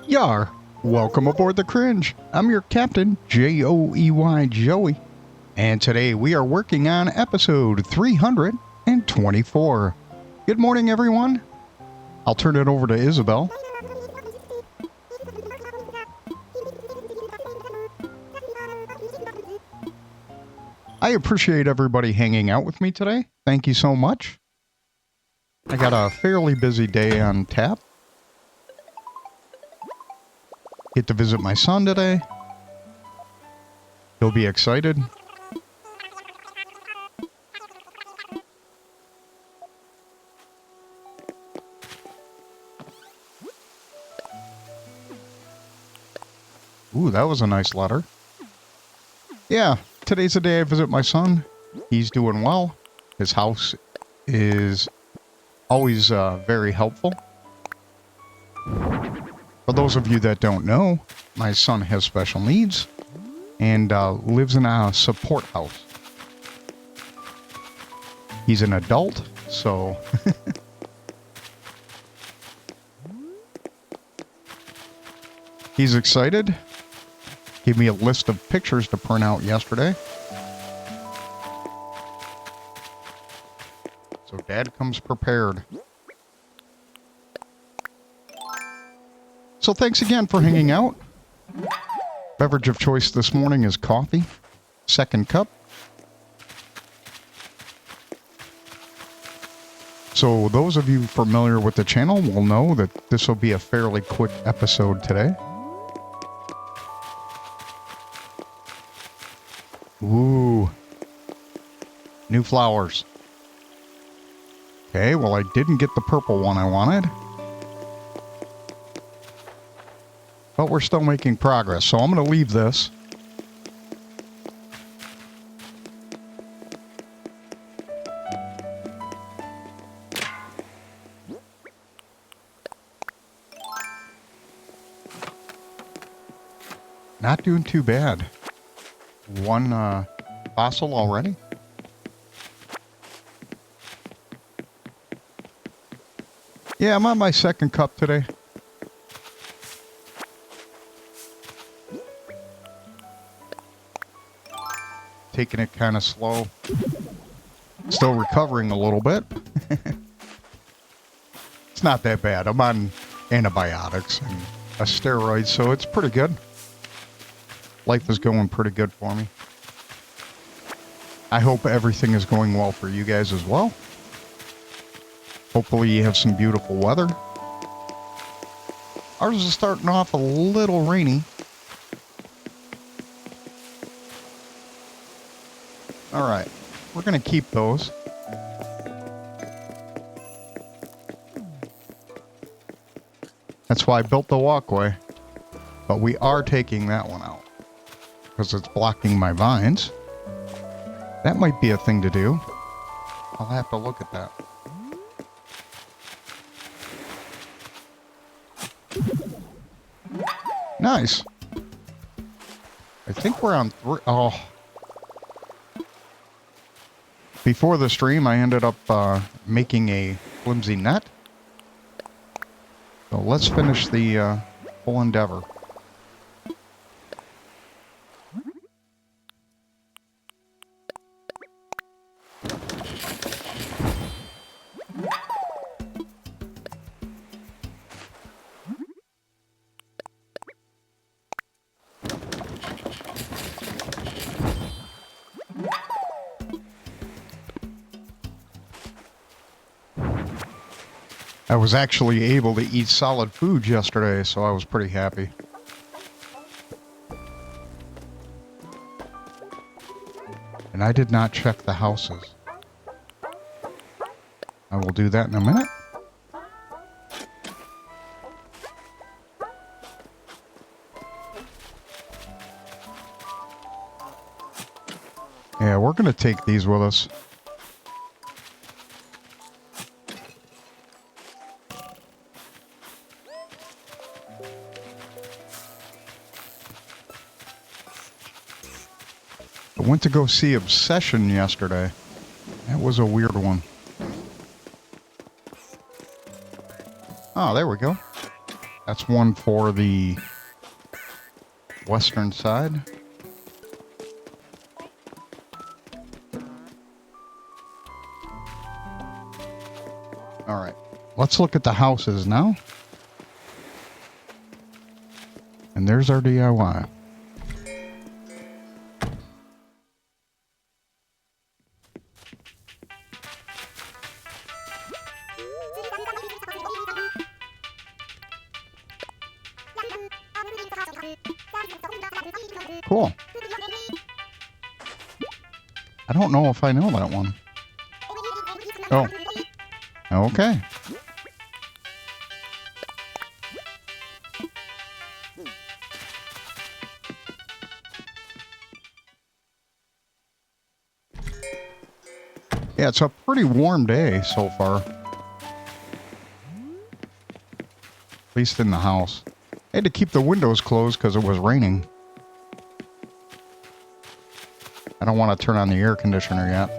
Yar, welcome aboard the Cringe. I'm your captain, Joey Joey, and today we are working on episode 324. Good morning, everyone. I'll turn it over to Isabel. I appreciate everybody hanging out with me today. Thank you so much. I got a fairly busy day on tap. Get to visit my son today. He'll be excited. Ooh, that was a nice letter. Yeah, today's the day I visit my son. He's doing well. His house is always very helpful. For those of you that don't know, my son has special needs and lives in a support house. He's an adult, so... He's excited. Gave me a list of pictures to print out yesterday. So Dad comes prepared. So thanks again for hanging out. Beverage of choice this morning is coffee. Second cup. So those of you familiar with the channel will know that this will be a fairly quick episode today. Ooh. New flowers. Okay, well I didn't get the purple one I wanted. But we're still making progress, so I'm going to leave this. Not doing too bad. One fossil already. Yeah, I'm on my second cup today. Taking it kind of slow. Still recovering a little bit. It's not that bad. I'm on antibiotics and a steroid, so it's pretty good. Life is going pretty good for me. I hope everything is going well for you guys as well. Hopefully you have some beautiful weather. Ours is starting off a little rainy. All right, we're going to keep those. That's why I built the walkway. But we are taking that one out because it's blocking my vines. That might be a thing to do. I'll have to look at that. Nice. I think we're on 3. Oh. Before the stream, I ended up making a flimsy net. So let's finish the whole endeavor. I was actually able to eat solid food yesterday, so I was pretty happy. And I did not check the houses. I will do that in a minute. Yeah, we're going to take these with us. I went to go see Obsession yesterday. That was a weird one. Oh, there we go. That's one for the western side. All right, let's look at the houses now. And there's our DIY. Cool. I don't know if I know that one. Oh. Okay. Yeah, it's a pretty warm day so far. At least in the house. I had to keep the windows closed because it was raining. I don't want to turn on the air conditioner yet.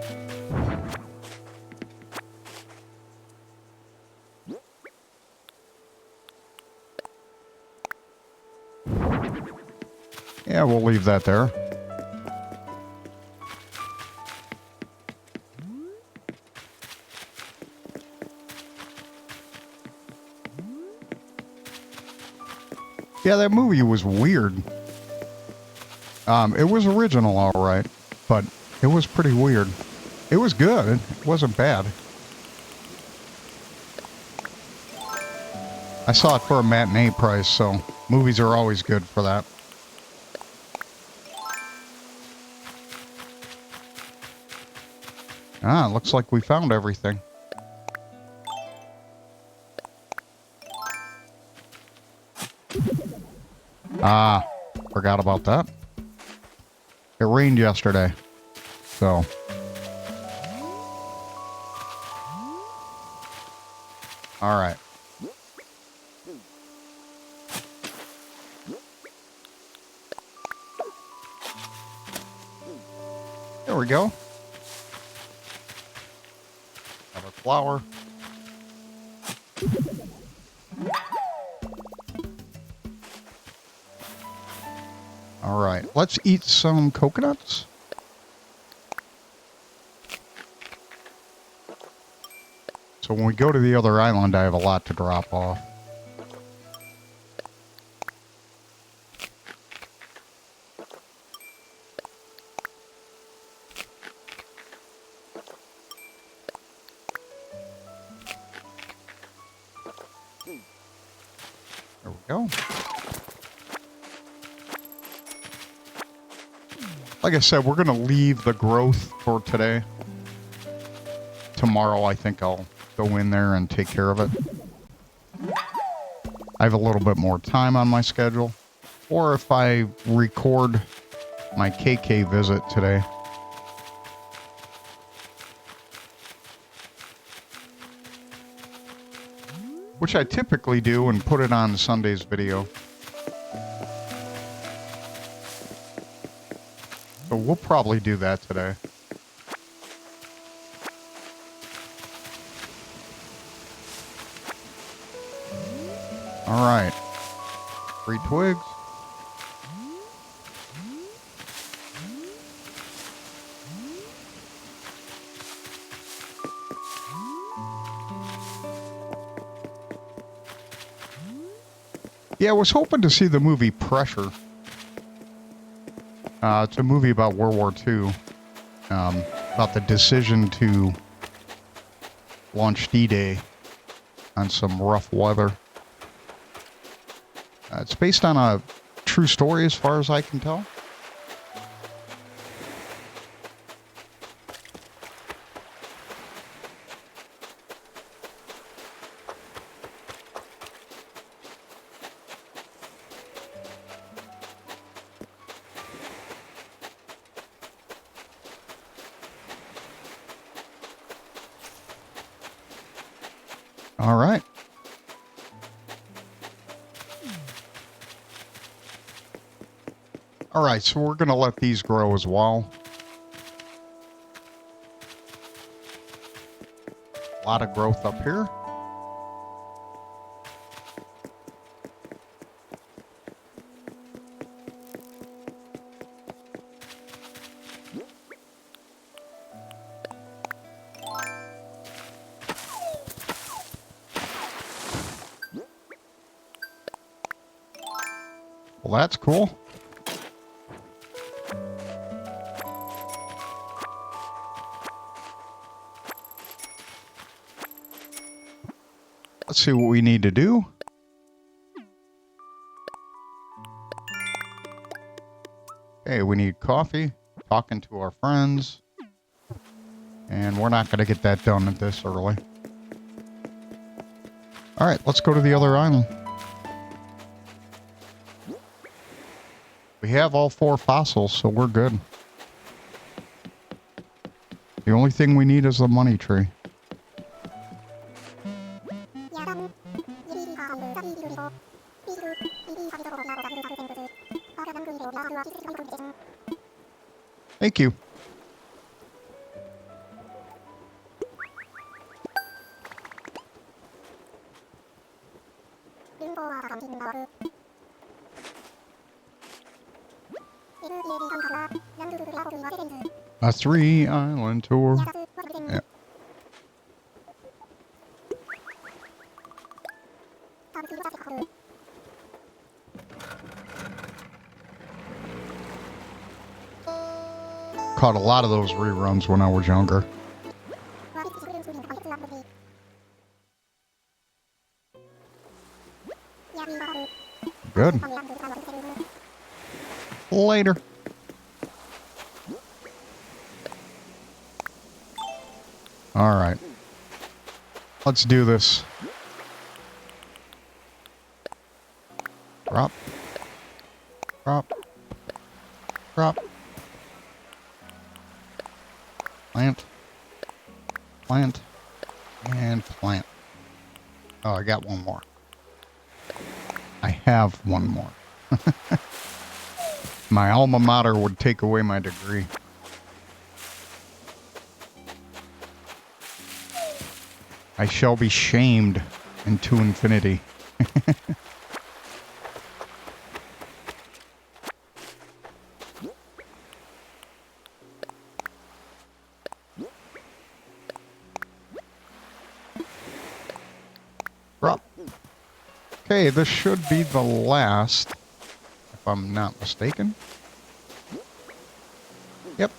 Yeah, we'll leave that there. Yeah, that movie was weird. It was original, all right, but it was pretty weird. It was good. It wasn't bad. I saw it for a matinee price, so movies are always good for that. Ah, looks like we found everything. Ah, forgot about that. It rained yesterday, so. All right. There we go. Another flower. All right, let's eat some coconuts. So when we go to the other island, I have a lot to drop off. There we go. Like I said, we're going to leave the growth for today. Tomorrow, I think I'll go in there and take care of it. I have a little bit more time on my schedule. Or if I record my KK visit today. Which I typically do and put it on Sunday's video. So we'll probably do that today. All right. 3 twigs. Yeah, I was hoping to see the movie Pressure. It's a movie about World War II. About the decision to launch D-Day on some rough weather. It's based on a true story as far as I can tell. All right. All right, so we're going to let these grow as well. A lot of growth up here. Well, that's cool. Let's see what we need to do. Okay, we need coffee, talking to our friends, and we're not going to get that done at this early. All right, let's go to the other island. We have all 4 fossils, so we're good. The only thing we need is the money tree. Thank you. A 3-island tour. Yeah. Caught a lot of those reruns when I was younger. Good. Later. All right. Let's do this. Drop. Drop. Drop. Plant. Plant. And plant. Oh, I got one more. I have one more. My alma mater would take away my degree. I shall be shamed into infinity. Drop. Okay, this should be the last, if I'm not mistaken. Yep.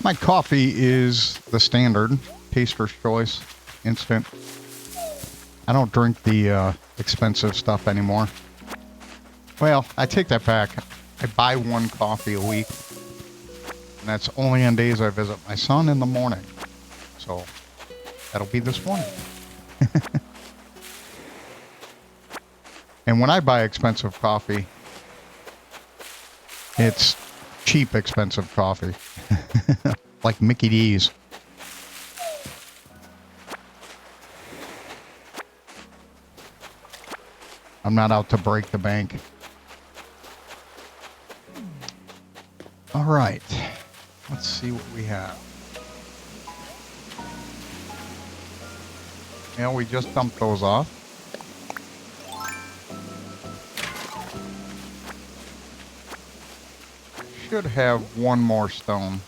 My coffee is the standard Taster's Choice instant. I don't drink the expensive stuff anymore. Well, I take that back. I buy one coffee a week, and that's only on days I visit my son in the morning. So that'll be this morning. And when I buy expensive coffee, it's cheap, expensive coffee. Like Mickey D's. I'm not out to break the bank. All right. Let's see what we have. Yeah, we just dumped those off. Should have one more stone.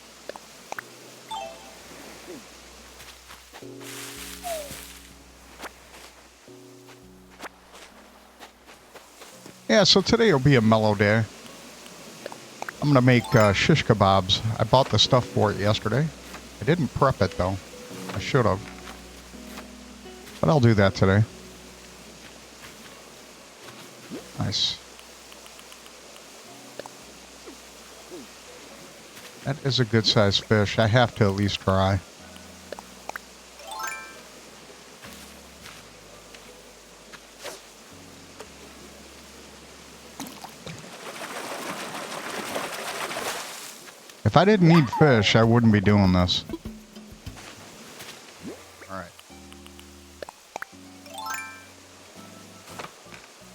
Yeah, so today will be a mellow day. I'm going to make shish kebabs. I bought the stuff for it yesterday. I didn't prep it, though. I should have. But I'll do that today. Nice. That is a good-sized fish. I have to at least try. If I didn't need fish, I wouldn't be doing this.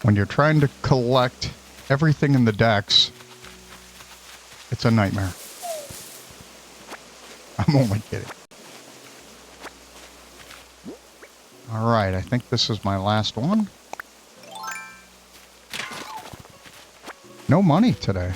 When you're trying to collect everything in the decks, it's a nightmare. I'm only kidding. All right, I think this is my last one. No money today.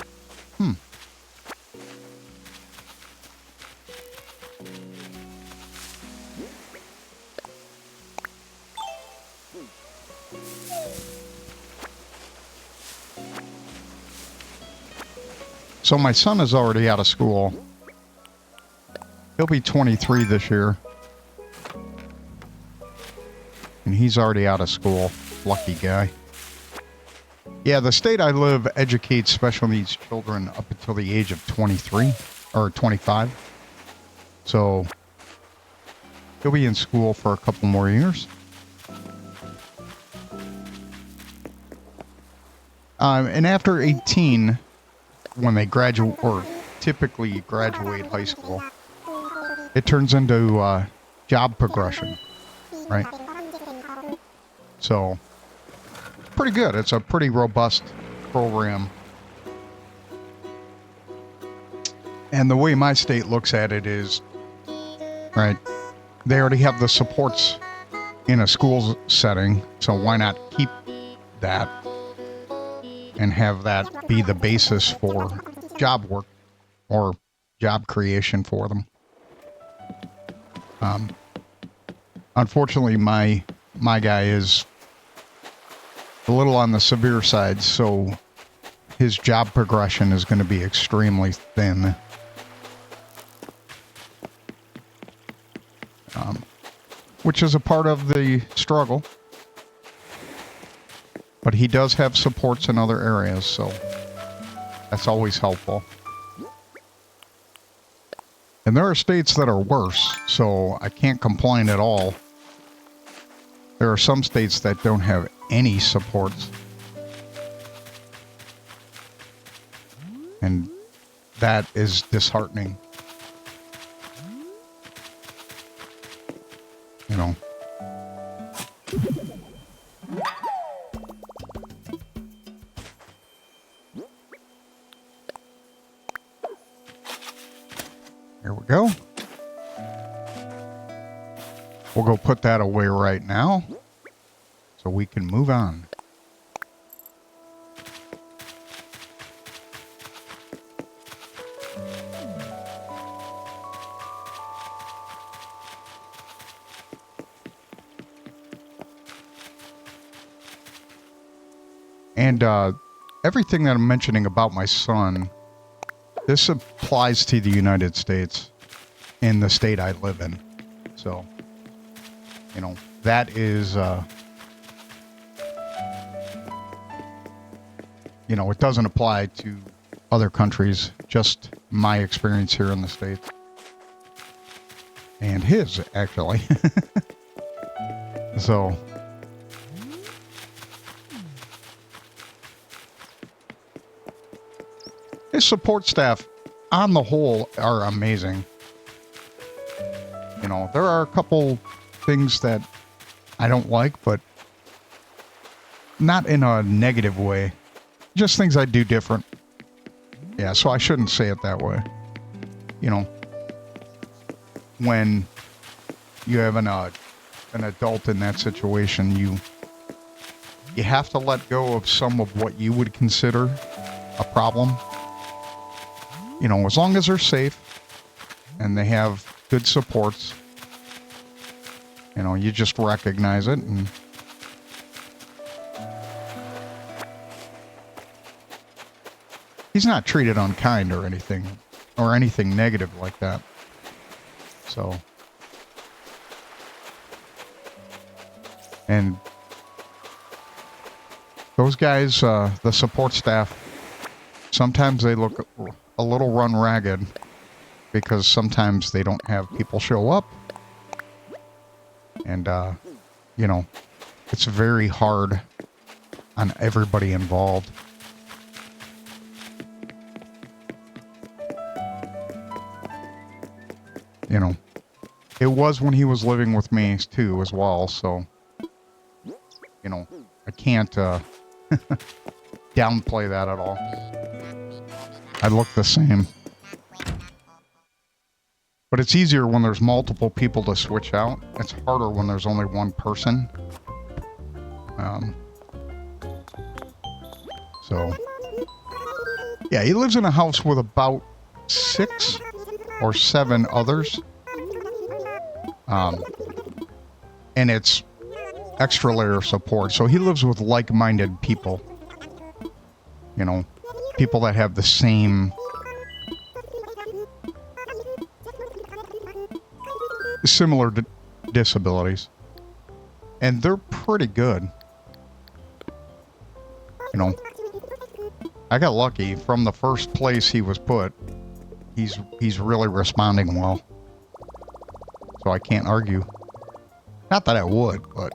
So my son is already out of school. He'll be 23 this year. And he's already out of school. Lucky guy. Yeah, the state I live educates special needs children up until the age of 23 or 25. So he'll be in school for a couple more years. And after 18, when they graduate, or typically graduate high school, it turns into job progression, right? So, pretty good. It's a pretty robust program. And the way my state looks at it is, right, they already have the supports in a school setting, so why not keep that and have that be the basis for job work or job creation for them. Unfortunately, my guy is a little on the severe side, so his job progression is going to be extremely thin. Which is a part of the struggle. But he does have supports in other areas, so that's always helpful. And there are states that are worse, so I can't complain at all. There are some states that don't have any supports. And that is disheartening. You know. Here we go. We'll go put that away right now so we can move on. And everything that I'm mentioning about my son, this applies to the United States in the state I live in. So, you know, that is, you know, it doesn't apply to other countries, just my experience here in the States. And his, actually. So, his support staff, on the whole, are amazing. You know, there are a couple things that I don't like, but not in a negative way. Just things I do different. Yeah, so I shouldn't say it that way. You know, when you have an adult in that situation, you have to let go of some of what you would consider a problem. You know, as long as they're safe and they have good supports, you know, you just recognize it. And he's not treated unkind or anything negative like that. So, and those guys, the support staff, sometimes they look a little run ragged because sometimes they don't have people show up. And, you know, it's very hard on everybody involved. You know, it was when he was living with me too as well. So, you know, I can't downplay that at all. I look the same. But it's easier when there's multiple people to switch out. It's harder when there's only one person. So, yeah, he lives in a house with about 6 or 7 others. And it's extra layer of support. So he lives with like-minded people. You know, people that have the same similar disabilities. And they're pretty good. You know, I got lucky from the first place he was put. He's really responding well. So I can't argue. Not that I would, but...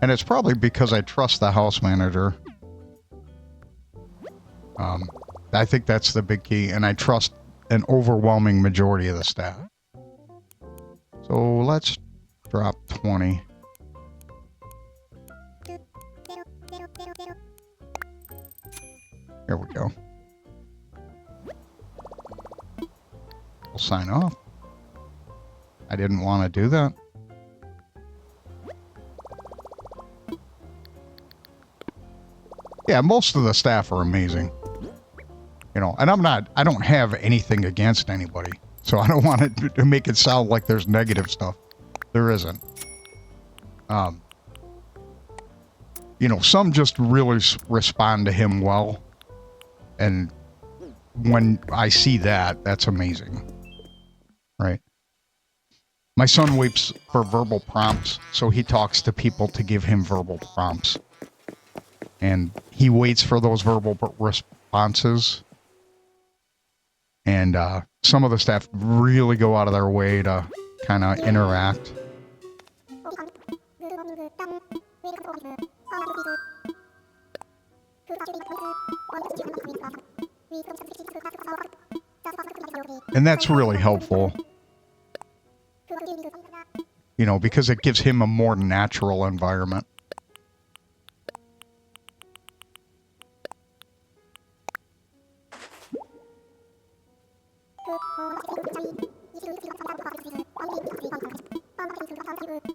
And it's probably because I trust the house manager. I think that's the big key, and I trust an overwhelming majority of the staff. So let's drop 20. Here we go. We'll sign off. I didn't want to do that. Yeah, most of the staff are amazing. You know, and I don't have anything against anybody. So I don't want it to make it sound like there's negative stuff. There isn't. You know, some just really respond to him well. And when I see that, that's amazing. Right? My son waits for verbal prompts, so he talks to people to give him verbal prompts. And he waits for those verbal responses. And some of the staff really go out of their way to kind of interact. And that's really helpful. You know, because it gives him a more natural environment.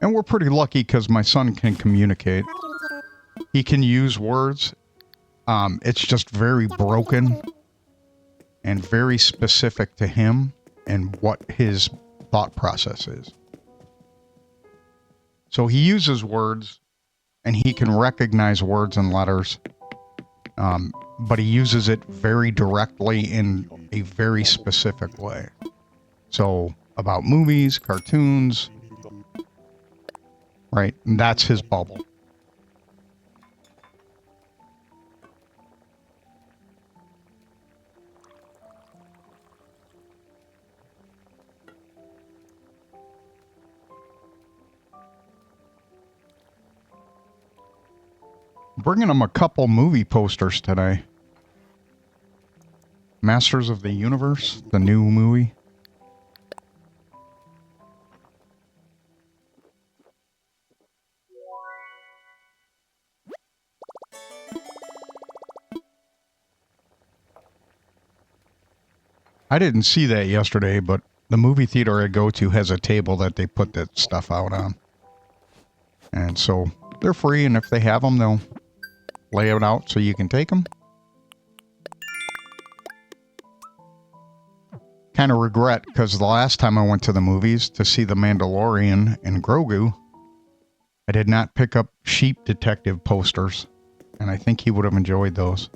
And we're pretty lucky because my son can communicate. He can use words. It's just very broken and very specific to him and what his thought process is. So he uses words and he can recognize words and letters, but he uses it very directly in a very specific way. So about movies, cartoons, right? And that's his bubble. Bringing him a couple movie posters today. Masters of the Universe, the new movie. I didn't see that yesterday, but the movie theater I go to has a table that they put that stuff out on. And so they're free, and if they have them, they'll lay it out so you can take them. Kind of regret, because the last time I went to the movies to see The Mandalorian and Grogu, I did not pick up Sheep Detective posters, and I think he would have enjoyed those.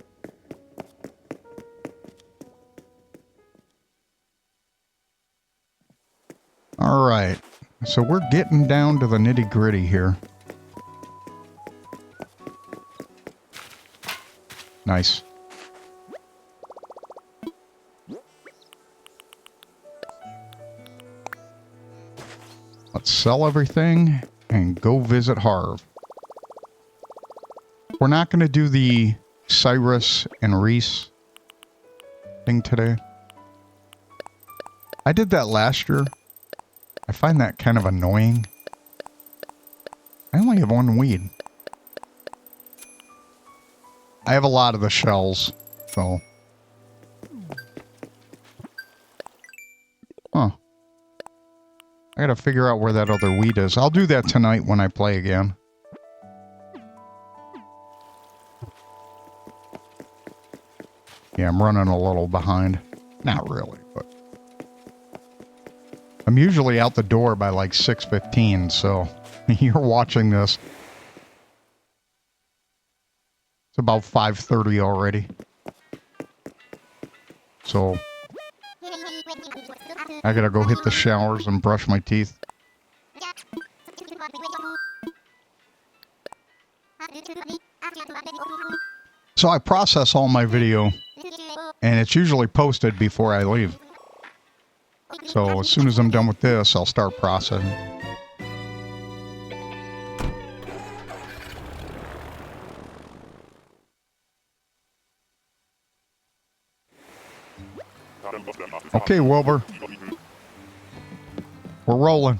All right, so we're getting down to the nitty-gritty here. Nice. Let's sell everything and go visit Harv. We're not going to do the Cyrus and Reese thing today. I did that last year. I find that kind of annoying. I only have one weed. I have a lot of the shells, so. Huh. I gotta figure out where that other weed is. I'll do that tonight when I play again. Yeah, I'm running a little behind. Not really, but... I'm usually out the door by like 6:15, so you're watching this. It's about 5:30 already. So I gotta go hit the showers and brush my teeth. So I process all my video, and it's usually posted before I leave. So as soon as I'm done with this, I'll start processing. Okay, Wilbur. We're rolling.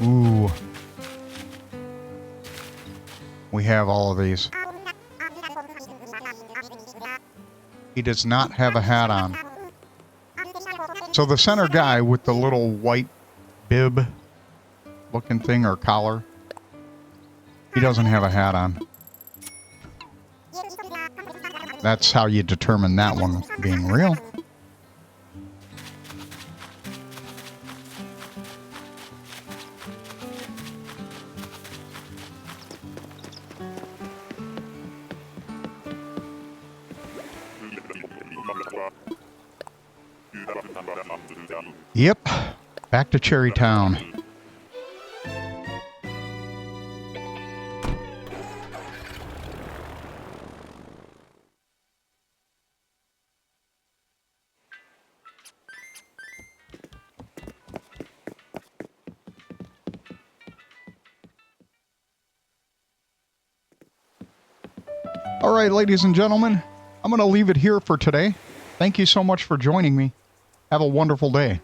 Ooh. We have all of these. He does not have a hat on. So the center guy with the little white bib looking thing or collar, he doesn't have a hat on. That's how you determine that one being real. Yep, back to Cherry Town. All right, ladies and gentlemen, I'm going to leave it here for today. Thank you so much for joining me. Have a wonderful day.